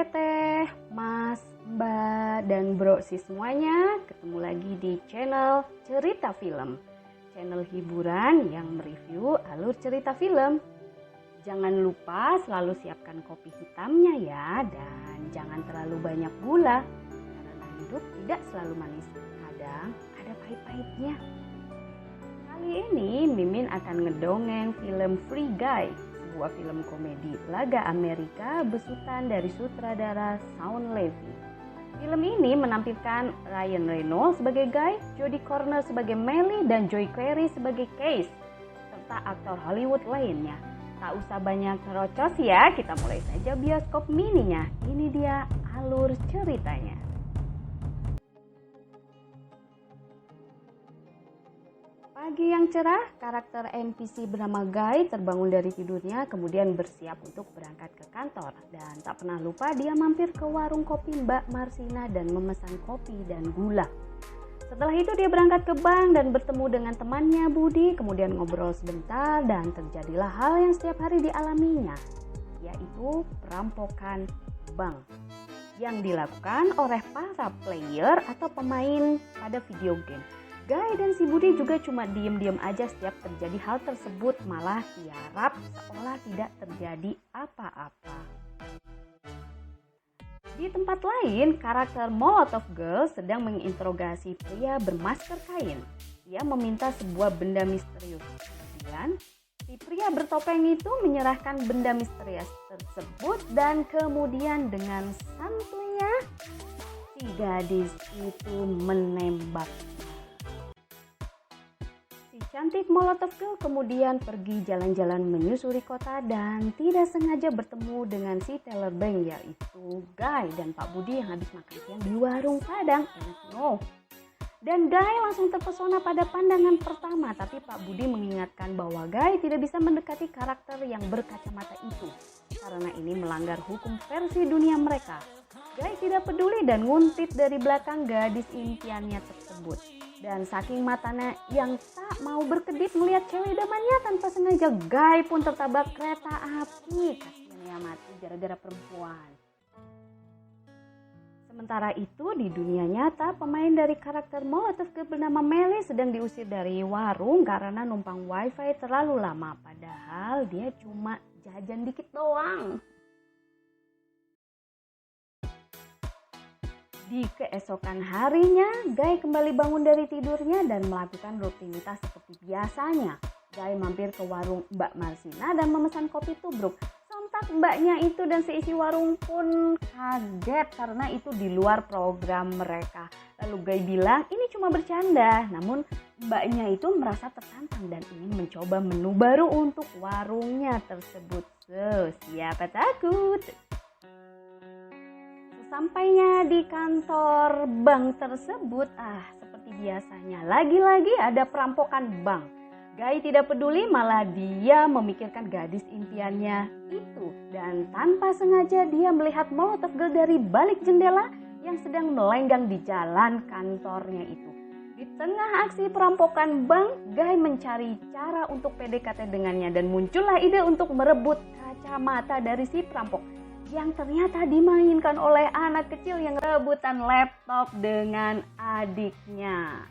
teteh, mas, mbak, dan bro semuanya, ketemu lagi di channel Cerita Film, channel hiburan yang mereview alur cerita film. Jangan lupa selalu siapkan kopi hitamnya ya, dan jangan terlalu banyak gula, karena hidup tidak selalu manis, kadang ada pahit-pahitnya. Kali ini Mimin akan ngedongeng film Free Guy, sebuah film komedi laga Amerika besutan dari sutradara Shawn Levy. Film ini menampilkan Ryan Reynolds sebagai Guy, Jodie Comer sebagai Melly, dan Joe Keery sebagai Case, serta aktor Hollywood lainnya. Tak usah banyak terocos ya, kita mulai saja bioskop mininya. Ini dia alur ceritanya. Pagi yang cerah, karakter NPC bernama Guy terbangun dari tidurnya kemudian bersiap untuk berangkat ke kantor. Dan tak pernah lupa dia mampir ke warung kopi Mbak Marsina dan memesan kopi dan gula. Setelah itu dia berangkat ke bank dan bertemu dengan temannya Budi, kemudian ngobrol sebentar dan terjadilah hal yang setiap hari dialaminya, yaitu perampokan bank yang dilakukan oleh para player atau pemain pada video game. Guy dan si Budi juga cuma diem-diem aja setiap terjadi hal tersebut, malah tiarap seolah tidak terjadi apa-apa. Di tempat lain, karakter Molotov Girl sedang menginterogasi pria bermasker kain. Ia meminta sebuah benda misterius. Kemudian, si pria bertopeng itu menyerahkan benda misterius tersebut dan kemudian dengan santuinya, si gadis itu menembak. Si cantik Molotov Girl kemudian pergi jalan-jalan menyusuri kota dan tidak sengaja bertemu dengan si teller bank, yaitu Guy dan Pak Budi yang habis makan siang di warung Padang. Dan Guy langsung terpesona pada pandangan pertama, tapi Pak Budi mengingatkan bahwa Guy tidak bisa mendekati karakter yang berkacamata itu karena ini melanggar hukum versi dunia mereka. Guy tidak peduli dan nguntit dari belakang gadis impiannya tersebut. Dan saking matanya yang tak mau berkedip melihat cewek idamannya, tanpa sengaja Guy pun tertabrak kereta api. Kasian ya, mati gara-gara perempuan. Sementara itu di dunia nyata, pemain dari karakter Molotov Girl bernama Melly sedang diusir dari warung karena numpang wifi terlalu lama. Padahal dia cuma jajan dikit doang. Di keesokan harinya, Guy kembali bangun dari tidurnya dan melakukan rutinitas seperti biasanya. Guy mampir ke warung Mbak Marsina dan memesan kopi tubruk. Sontak mbaknya itu dan seisi warung pun kaget karena itu di luar program mereka. Lalu Guy bilang ini cuma bercanda, namun mbaknya itu merasa tertantang dan ingin mencoba menu baru untuk warungnya tersebut. So, siapa takut? Sampainya di kantor bank tersebut, seperti biasanya, lagi-lagi ada perampokan bank. Guy tidak peduli, malah dia memikirkan gadis impiannya itu. Dan tanpa sengaja dia melihat Molotov Girl dari balik jendela yang sedang melenggang di jalan kantornya itu. Di tengah aksi perampokan bank, Guy mencari cara untuk PDKT dengannya dan muncullah ide untuk merebut kacamata dari si perampok yang ternyata dimainkan oleh anak kecil yang rebutan laptop dengan adiknya.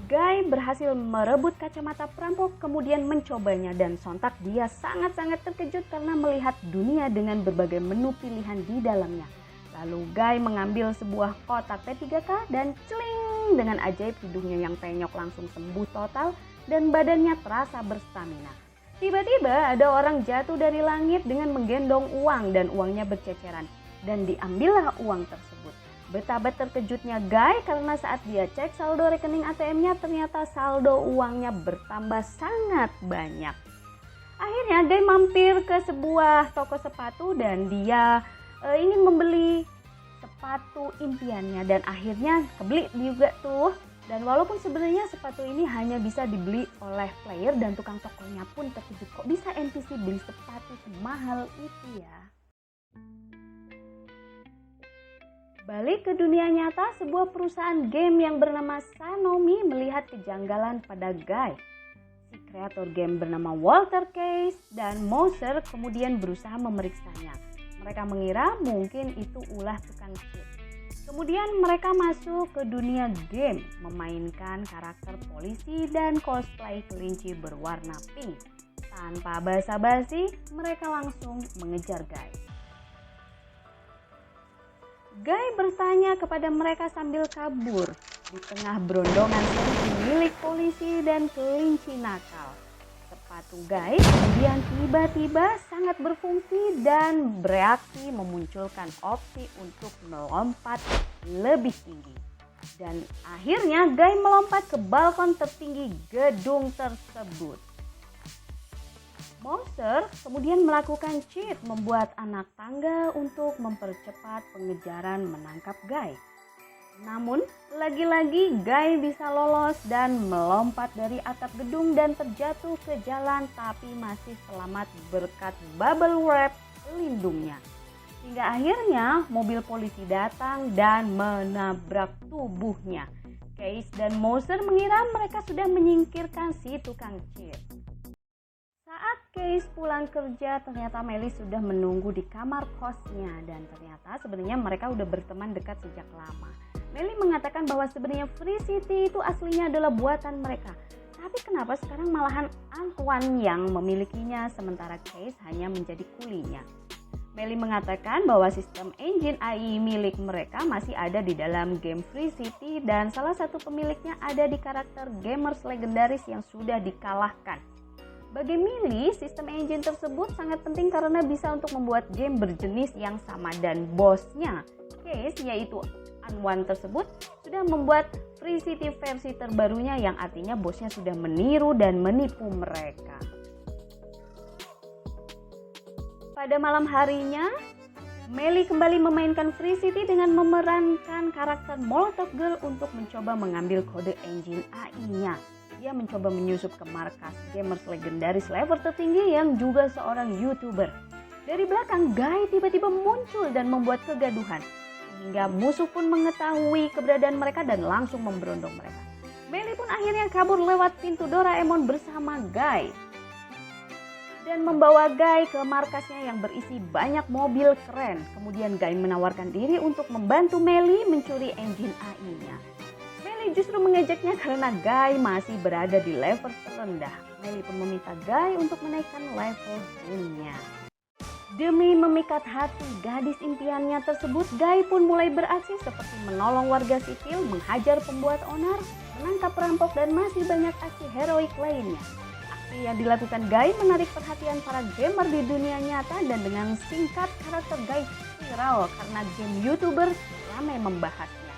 Guy berhasil merebut kacamata perampok kemudian mencobanya dan sontak dia sangat-sangat terkejut karena melihat dunia dengan berbagai menu pilihan di dalamnya. Lalu Guy mengambil sebuah kotak P3K dan celing, dengan ajaib hidungnya yang penyok langsung sembuh total dan badannya terasa berstamina. Tiba-tiba ada orang jatuh dari langit dengan menggendong uang dan uangnya berceceran dan diambillah uang tersebut. Betapa terkejutnya Guy karena saat dia cek saldo rekening ATM-nya ternyata saldo uangnya bertambah sangat banyak. Akhirnya Guy mampir ke sebuah toko sepatu dan dia ingin membeli sepatu impiannya dan akhirnya kebeli juga tuh. Dan walaupun sebenarnya sepatu ini hanya bisa dibeli oleh player dan tukang tokonya pun terkejut, kok bisa NPC beli sepatu semahal itu ya. Balik ke dunia nyata, sebuah perusahaan game yang bernama Sanomi melihat kejanggalan pada Guy. Si kreator game bernama Walter Case dan Moser kemudian berusaha memeriksanya. Mereka mengira mungkin itu ulah tukang cheat. Kemudian mereka masuk ke dunia game, memainkan karakter polisi dan cosplay kelinci berwarna pink. Tanpa basa-basi, mereka langsung mengejar Guy. Guy bertanya kepada mereka sambil kabur di tengah berondongan kelinci milik polisi dan kelinci nakal. Sepatu Guy kemudian tiba-tiba sangat berfungsi dan bereaksi memunculkan opsi untuk melompat lebih tinggi. Dan akhirnya Guy melompat ke balkon tertinggi gedung tersebut. Moser kemudian melakukan cheat membuat anak tangga untuk mempercepat pengejaran menangkap Guy. Namun, lagi-lagi Guy bisa lolos dan melompat dari atap gedung dan terjatuh ke jalan tapi masih selamat berkat bubble wrap pelindungnya. Hingga akhirnya mobil polisi datang dan menabrak tubuhnya. Case dan Moser mengira mereka sudah menyingkirkan si tukang cheat. Saat Case pulang kerja, ternyata Melly sudah menunggu di kamar kosnya dan ternyata sebenarnya mereka udah berteman dekat sejak lama. Melly mengatakan bahwa sebenarnya Free City itu aslinya adalah buatan mereka. Tapi kenapa sekarang malahan Antoine yang memilikinya sementara Case hanya menjadi kulinya? Melly mengatakan bahwa sistem engine AI milik mereka masih ada di dalam game Free City dan salah satu pemiliknya ada di karakter gamers legendaris yang sudah dikalahkan. Bagi Melly, sistem engine tersebut sangat penting karena bisa untuk membuat game berjenis yang sama dan bosnya, Case yaitu Antoine tersebut sudah membuat Free City versi terbarunya yang artinya bosnya sudah meniru dan menipu mereka. Pada malam harinya, Melly kembali memainkan Free City dengan memerankan karakter Molotov Girl untuk mencoba mengambil kode engine AI-nya. Dia mencoba menyusup ke markas gamers legendaris level tertinggi yang juga seorang YouTuber. Dari belakang, Guy tiba-tiba muncul dan membuat kegaduhan. Hingga musuh pun mengetahui keberadaan mereka dan langsung memberondong mereka. Melly pun akhirnya kabur lewat pintu Doraemon bersama Guy. Dan membawa Guy ke markasnya yang berisi banyak mobil keren. Kemudian Guy menawarkan diri untuk membantu Melly mencuri engine AI-nya. Melly justru mengejaknya karena Guy masih berada di level terendah. Melly pun meminta Guy untuk menaikkan level skill-nya. Demi memikat hati gadis impiannya tersebut, Guy pun mulai beraksi seperti menolong warga sipil, menghajar pembuat onar, menangkap perampok, dan masih banyak aksi heroik lainnya. Aksi yang dilakukan Guy menarik perhatian para gamer di dunia nyata dan dengan singkat karakter Guy viral karena game YouTuber ramai membahasnya.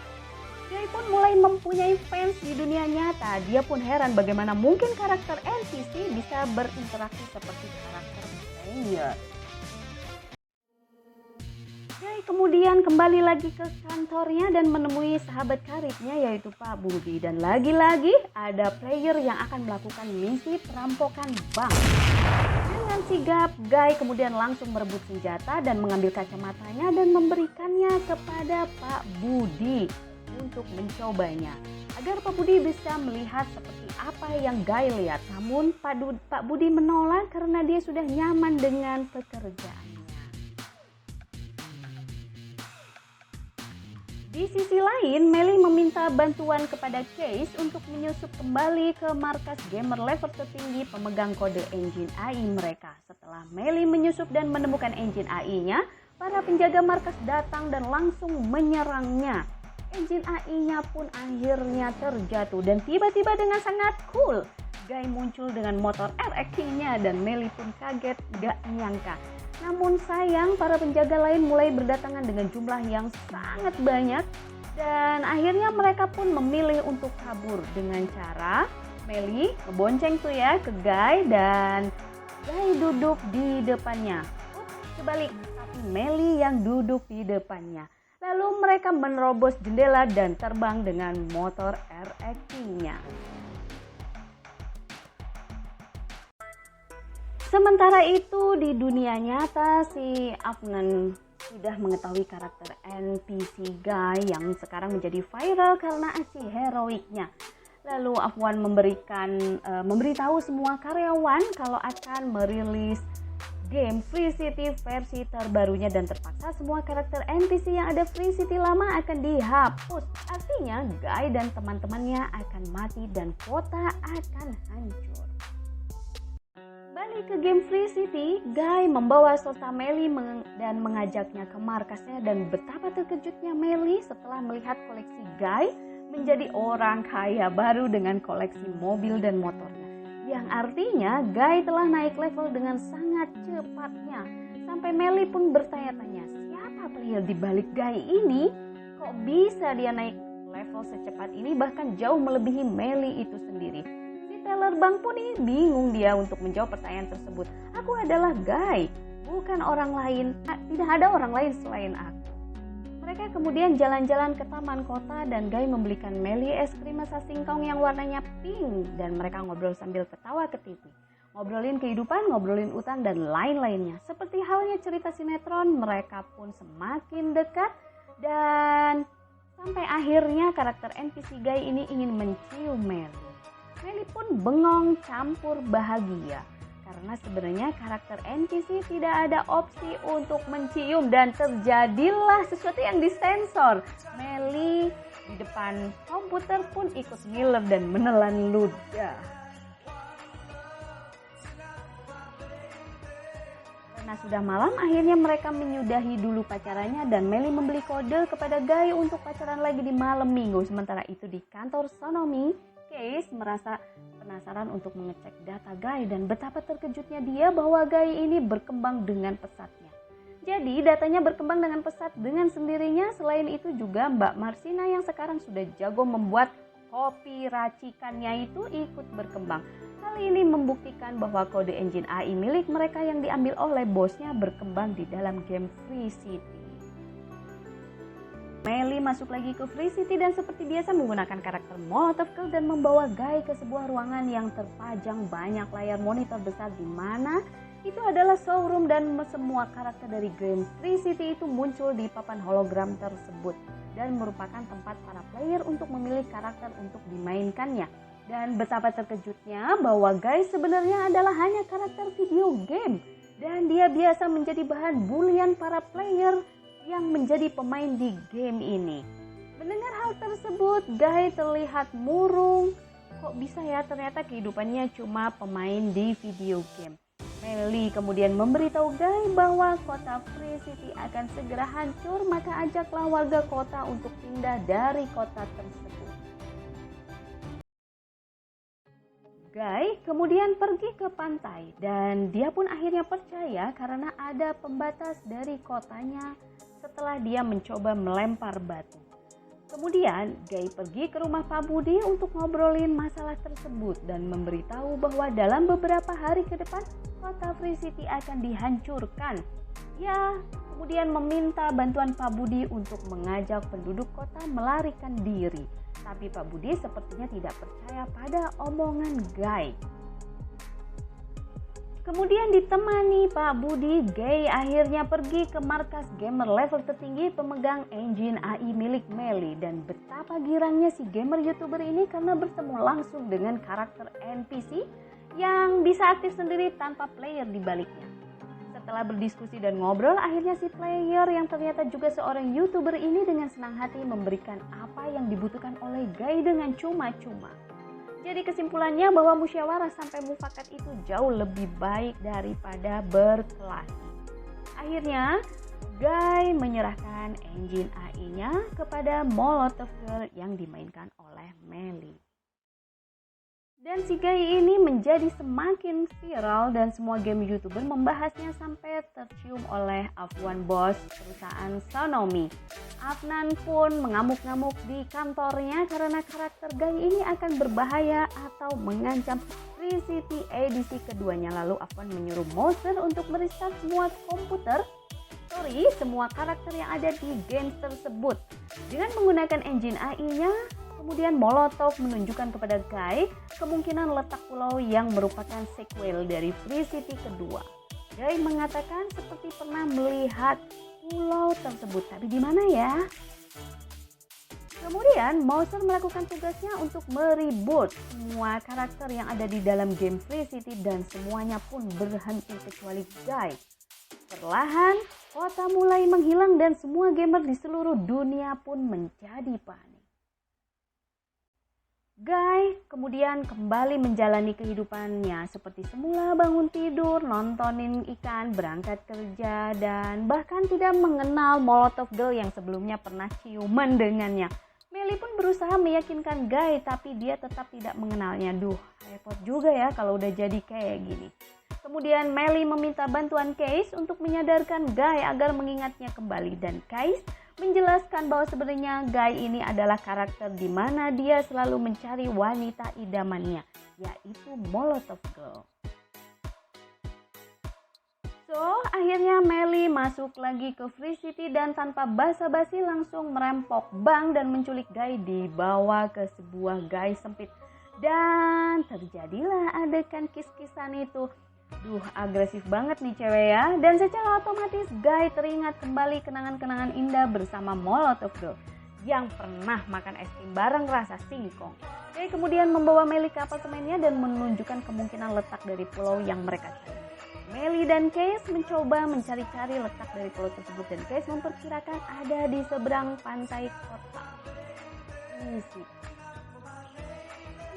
Guy pun mulai mempunyai fans di dunia nyata. Dia pun heran bagaimana mungkin karakter NPC bisa berinteraksi seperti karakter player. Guy kemudian kembali lagi ke kantornya dan menemui sahabat karibnya yaitu Pak Budi. Dan lagi-lagi ada player yang akan melakukan misi perampokan bank. Dengan sigap, Guy kemudian langsung merebut senjata dan mengambil kacamatanya dan memberikannya kepada Pak Budi untuk mencobanya. Agar Pak Budi bisa melihat seperti apa yang Guy lihat. Namun Pak Budi menolak karena dia sudah nyaman dengan pekerjaannya. Di sisi lain, Melly meminta bantuan kepada Case untuk menyusup kembali ke markas gamer level tertinggi pemegang kode engine AI mereka. Setelah Melly menyusup dan menemukan engine AI-nya, para penjaga markas datang dan langsung menyerangnya. Engine AI-nya pun akhirnya terjatuh dan tiba-tiba dengan sangat cool, Guy muncul dengan motor RX-nya dan Melly pun kaget gak nyangka. Namun sayang, para penjaga lain mulai berdatangan dengan jumlah yang sangat banyak dan akhirnya mereka pun memilih untuk kabur dengan cara Melly ngebonceng tuh ya ke Guy dan Guy duduk di depannya. Kebalik, tapi Melly yang duduk di depannya. Lalu mereka menerobos jendela dan terbang dengan motor RX-nya. Sementara itu di dunia nyata si Afnan sudah mengetahui karakter NPC Guy yang sekarang menjadi viral karena aksi heroiknya. Lalu Afwan memberitahu semua karyawan kalau akan merilis game Free City versi terbarunya dan terpaksa semua karakter NPC yang ada Free City lama akan dihapus. Artinya Guy dan teman-temannya akan mati dan kota akan hancur. Balik ke game Free City, Guy membawa Sota Melly dan mengajaknya ke markasnya, dan betapa terkejutnya Melly setelah melihat koleksi Guy menjadi orang kaya baru dengan koleksi mobil dan motornya. Yang artinya Guy telah naik level dengan sangat cepatnya. Sampai Melly pun bertanya-tanya, siapa player di balik Guy ini? Kok bisa dia naik level secepat ini, bahkan jauh melebihi Melly itu sendiri? Si teller bank pun ini bingung dia untuk menjawab pertanyaan tersebut. Aku adalah Guy, bukan orang lain. Tidak ada orang lain selain aku. Mereka kemudian jalan-jalan ke taman kota dan Guy membelikan Melly es krim rasa singkong yang warnanya pink, dan mereka ngobrol sambil ketawa ke TV. Ngobrolin kehidupan, ngobrolin utang, dan lain-lainnya. Seperti halnya cerita sinetron, mereka pun semakin dekat dan sampai akhirnya karakter NPC Guy ini ingin mencium Melly. Melly pun bengong campur bahagia. Karena sebenarnya karakter NPC tidak ada opsi untuk mencium, dan terjadilah sesuatu yang disensor. Melly di depan komputer pun ikut ngiler dan menelan ludah. Karena sudah malam, akhirnya mereka menyudahi dulu pacarannya dan Melly membeli kode kepada Guy untuk pacaran lagi di malam minggu. Sementara itu di kantor Sonomi, Case merasa penasaran untuk mengecek data Guy, dan betapa terkejutnya dia bahwa Guy ini berkembang dengan pesatnya. Jadi datanya berkembang dengan pesat dengan sendirinya. Selain itu juga Mbak Marsina yang sekarang sudah jago membuat kopi racikannya itu ikut berkembang. Hal ini membuktikan bahwa kode engine AI milik mereka yang diambil oleh bosnya berkembang di dalam game Free City. Melly masuk lagi ke Free City dan seperti biasa menggunakan karakter Molotov Girl dan membawa Guy ke sebuah ruangan yang terpajang banyak layar monitor besar, di mana itu adalah showroom dan semua karakter dari game Free City itu muncul di papan hologram tersebut dan merupakan tempat para player untuk memilih karakter untuk dimainkannya. Dan betapa terkejutnya bahwa Guy sebenarnya adalah hanya karakter video game dan dia biasa menjadi bahan bulian para player yang menjadi pemain di game ini. Mendengar hal tersebut, Guy terlihat murung. Kok bisa ya, ternyata kehidupannya cuma pemain di video game. Melly kemudian memberitahu Guy bahwa kota Free City akan segera hancur, maka ajaklah warga kota untuk pindah dari kota tersebut. Guy kemudian pergi ke pantai dan dia pun akhirnya percaya karena ada pembatas dari kotanya setelah dia mencoba melempar batu. Kemudian Guy pergi ke rumah Pak Budi untuk ngobrolin masalah tersebut dan memberitahu bahwa dalam beberapa hari ke depan kota Free City akan dihancurkan. Ya, kemudian meminta bantuan Pak Budi untuk mengajak penduduk kota melarikan diri. Tapi Pak Budi sepertinya tidak percaya pada omongan Guy. Kemudian ditemani Pak Budi, Guy akhirnya pergi ke markas gamer level tertinggi pemegang engine AI milik Melly. Dan betapa girangnya si gamer YouTuber ini karena bertemu langsung dengan karakter NPC yang bisa aktif sendiri tanpa player di baliknya. Setelah berdiskusi dan ngobrol, akhirnya si player yang ternyata juga seorang YouTuber ini dengan senang hati memberikan apa yang dibutuhkan oleh Guy dengan cuma-cuma. Jadi kesimpulannya bahwa musyawarah sampai mufakat itu jauh lebih baik daripada berkelahi. Akhirnya Guy menyerahkan engine AI-nya kepada Molotov Girl yang dimainkan oleh Melly. Dan si Guy ini menjadi semakin viral dan semua game YouTuber membahasnya sampai tercium oleh Afwan bos perusahaan Sonomi. Afnan pun mengamuk-ngamuk di kantornya karena karakter Guy ini akan berbahaya atau mengancam Free City edisi keduanya. Lalu Afwan menyuruh Moser untuk merestart semua karakter yang ada di game tersebut. Dengan menggunakan engine AI-nya, kemudian Molotov menunjukkan kepada Guy kemungkinan letak pulau yang merupakan sequel dari Free City kedua. Guy mengatakan seperti pernah melihat pulau tersebut, tapi di mana ya? Kemudian Mouser melakukan tugasnya untuk mereboot semua karakter yang ada di dalam game Free City dan semuanya pun berhenti kecuali Guy. Perlahan, kota mulai menghilang dan semua gamer di seluruh dunia pun menjadi panik. Guy kemudian kembali menjalani kehidupannya seperti semula, bangun tidur, nontonin ikan, berangkat kerja, dan bahkan tidak mengenal Molotov Girl yang sebelumnya pernah ciuman dengannya. Melly pun berusaha meyakinkan Guy tapi dia tetap tidak mengenalnya. Duh, repot juga ya kalau udah jadi kayak gini. Kemudian Melly meminta bantuan Case untuk menyadarkan Guy agar mengingatnya kembali, dan Case menjelaskan bahwa sebenarnya Guy ini adalah karakter di mana dia selalu mencari wanita idamannya, yaitu Molotov Girl. So, akhirnya Melly masuk lagi ke Free City dan tanpa basa-basi langsung merampok bank dan menculik Guy, dibawa ke sebuah Guy sempit. Dan terjadilah adegan kiss-kissan itu. Duh, agresif banget nih cewek ya. Dan secara otomatis Guy teringat kembali kenangan-kenangan indah bersama Molotov Girl yang pernah makan es krim bareng rasa singkong. Guy kemudian membawa Melly ke apartemennya dan menunjukkan kemungkinan letak dari pulau yang mereka cari. Melly dan Case mencoba mencari-cari letak dari pulau tersebut dan Case memperkirakan ada di seberang pantai kota.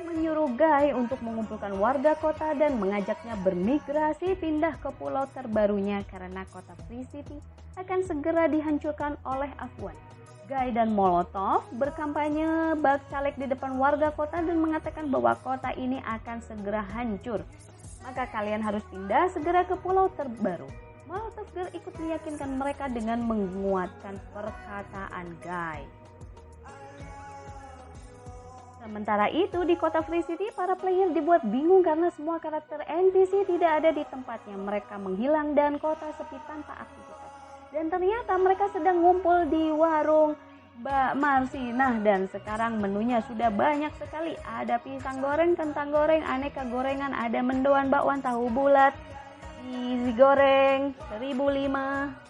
Menyuruh Guy untuk mengumpulkan warga kota dan mengajaknya bermigrasi pindah ke pulau terbarunya karena kota Free City akan segera dihancurkan oleh Afwan. Guy dan Molotov berkampanye bak caleg di depan warga kota dan mengatakan bahwa kota ini akan segera hancur. Maka kalian harus pindah segera ke pulau terbaru. Molotov Girl ikut meyakinkan mereka dengan menguatkan perkataan Guy. Sementara itu di kota Free City, para player dibuat bingung karena semua karakter NPC tidak ada di tempatnya. Mereka menghilang dan kota sepi tanpa aktivitas. Dan ternyata mereka sedang ngumpul di warung Mbak Marsinah dan sekarang menunya sudah banyak sekali. Ada pisang goreng, kentang goreng, aneka gorengan, ada mendoan, bakwan, tahu bulat, isi goreng, 1005.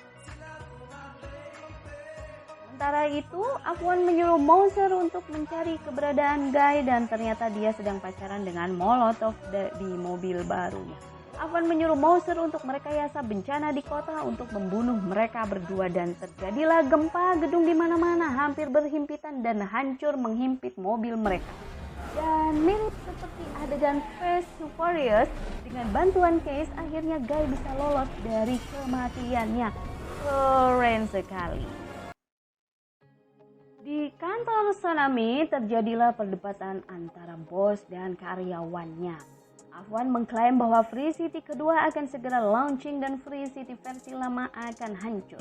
Sementara itu, Afwan menyuruh Mouser untuk mencari keberadaan Guy dan ternyata dia sedang pacaran dengan Molotov di mobil barunya. Afwan menyuruh Mouser untuk merekayasa bencana di kota untuk membunuh mereka berdua dan terjadilah gempa gedung di mana-mana hampir berhimpitan dan hancur menghimpit mobil mereka. Dan mirip seperti adegan Fast and Furious, dengan bantuan Case akhirnya Guy bisa lolos dari kematiannya. Keren sekali. Di kantor Konami terjadilah perdebatan antara bos dan karyawannya. Afwan mengklaim bahwa Free City kedua akan segera launching dan Free City versi lama akan hancur.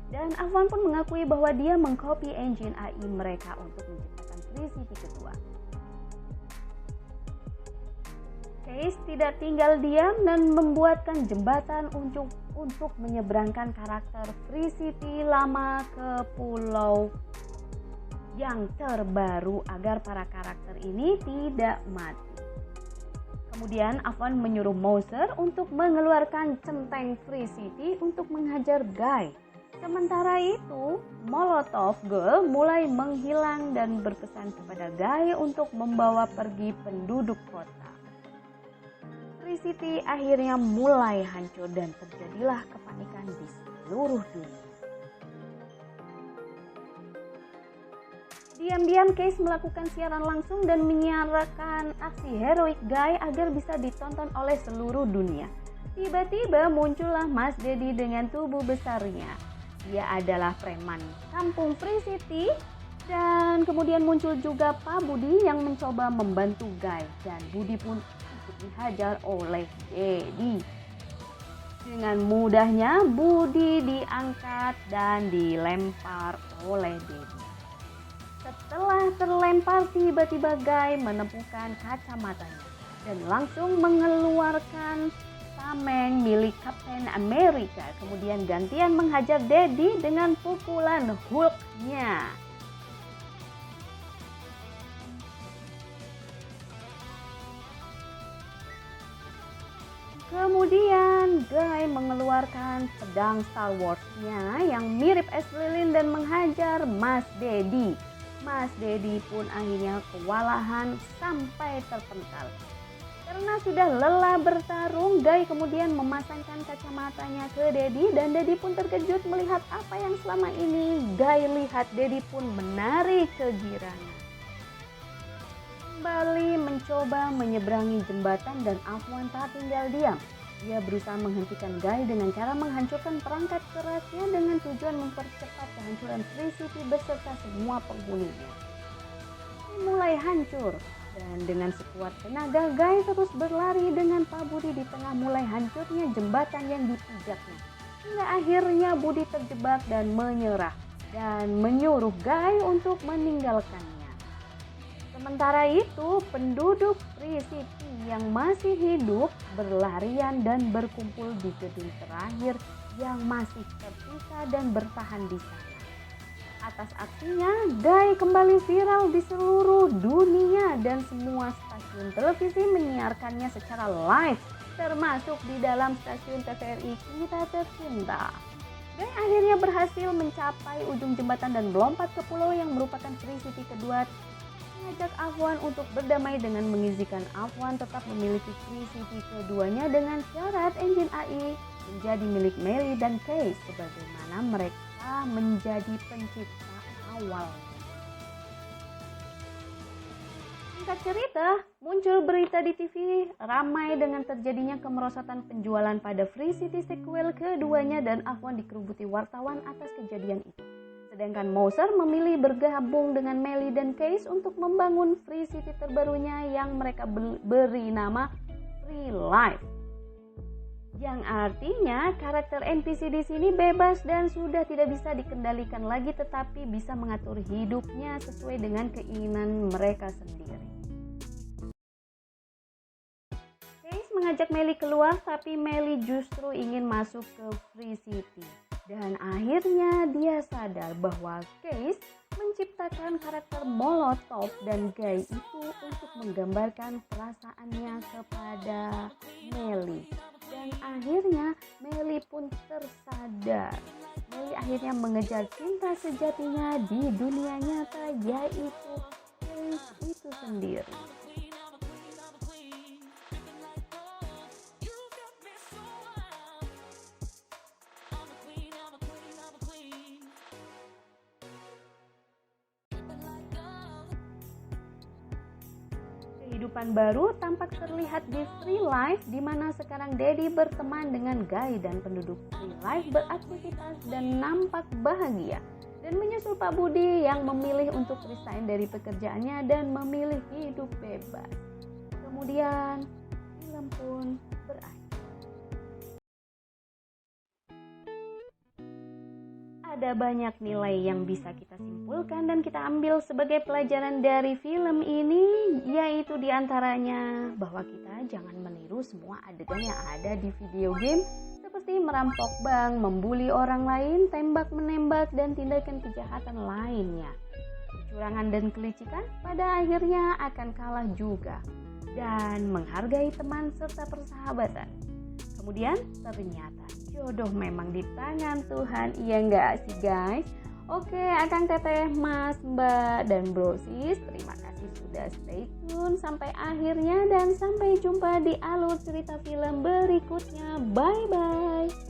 Dan Afwan pun mengakui bahwa dia mengcopy engine AI mereka untuk menciptakan Free City kedua. Case tidak tinggal diam dan membuatkan jembatan untuk menyeberangkan karakter Free City lama ke pulau yang terbaru agar para karakter ini tidak mati. Kemudian Afwan menyuruh Mouser untuk mengeluarkan centeng Free City untuk menghajar Guy. Sementara itu, Molotov Girl mulai menghilang dan berpesan kepada Guy untuk membawa pergi penduduk kota. Free City akhirnya mulai hancur dan terjadilah kepanikan di seluruh dunia. Diam-diam Case melakukan siaran langsung dan menyiarkan aksi heroik Guy agar bisa ditonton oleh seluruh dunia. Tiba-tiba muncullah Mas Dedi dengan tubuh besarnya. Dia adalah preman kampung Free City dan kemudian muncul juga Pak Budi yang mencoba membantu Guy dan Budi pun ikut dihajar oleh Dedi. Dengan mudahnya Budi diangkat dan dilempar oleh Dedi. Setelah terlempar, tiba-tiba Guy menemukan kacamatanya dan langsung mengeluarkan tameng milik Captain America. Kemudian gantian menghajar Dedi dengan pukulan Hulk-nya. Kemudian Guy mengeluarkan pedang Star Wars-nya yang mirip es lilin dan menghajar Mas Dedi. Mas Dedi pun akhirnya kewalahan sampai terpental. Karena sudah lelah bertarung, Guy kemudian memasangkan kacamatanya ke Dedi dan Dedi pun terkejut melihat apa yang selama ini Guy lihat. Dedi pun menarik kegirangan. Kembali mencoba menyeberangi jembatan dan Afwan tak tinggal diam. Dia berusaha menghentikan Guy dengan cara menghancurkan perangkat kerasnya dengan tujuan mempercepat kehancuran Free City beserta semua penghuninya. Ini mulai hancur dan dengan sekuat tenaga Guy terus berlari dengan Pak Budi di tengah mulai hancurnya jembatan yang dipijaknya. Hingga akhirnya Budi terjebak dan menyerah dan menyuruh Guy untuk meninggalkannya. Sementara itu, penduduk Free City yang masih hidup berlarian dan berkumpul di gedung terakhir yang masih terpisah dan bertahan di sana. Atas aksinya, Guy kembali viral di seluruh dunia dan semua stasiun televisi menyiarkannya secara live, termasuk di dalam stasiun TVRI Kita Tercinta. Guy akhirnya berhasil mencapai ujung jembatan dan melompat ke pulau yang merupakan Free City kedua, mengajak Afwan untuk berdamai dengan mengizinkan Afwan tetap memiliki Free City keduanya dengan syarat engine AI menjadi milik Melly dan Case sebagaimana mereka menjadi pencipta awal. Singkat cerita, muncul berita di TV ramai dengan terjadinya kemerosotan penjualan pada Free City sequel keduanya dan Afwan dikerubuti wartawan atas kejadian itu. Sedangkan Moser memilih bergabung dengan Melly dan Case untuk membangun Free City terbarunya yang mereka beri nama Free Life. Yang artinya karakter NPC di sini bebas dan sudah tidak bisa dikendalikan lagi tetapi bisa mengatur hidupnya sesuai dengan keinginan mereka sendiri. Case mengajak Melly keluar tapi Melly justru ingin masuk ke Free City. Dan akhirnya dia sadar bahwa Case menciptakan karakter Molotov dan Guy itu untuk menggambarkan perasaannya kepada Melly. Dan akhirnya Melly pun tersadar. Melly akhirnya mengejar cinta sejatinya di dunia nyata, yaitu Case itu sendiri. Kehidupan baru tampak terlihat di Free Life di mana sekarang Dedi berteman dengan Guy dan penduduk Free Life beraktivitas dan nampak bahagia dan menyusul Pak Budi yang memilih untuk resign dari pekerjaannya dan memilih hidup bebas. Kemudian film pun berakhir. Ada banyak nilai yang bisa kita simpulkan dan kita ambil sebagai pelajaran dari film ini, yaitu diantaranya bahwa kita jangan meniru semua adegan yang ada di video game seperti merampok bank, membuli orang lain, tembak-menembak, dan tindakan kejahatan lainnya. Kecurangan dan kelicikan pada akhirnya akan kalah juga, dan menghargai teman serta persahabatan. Kemudian ternyata jodoh memang di tangan Tuhan, iya enggak sih guys? Oke, Akang Teteh, Mas, Mbak, dan Bro Sis, terima kasih sudah stay tune sampai akhirnya dan sampai jumpa di alur cerita film berikutnya. Bye-bye.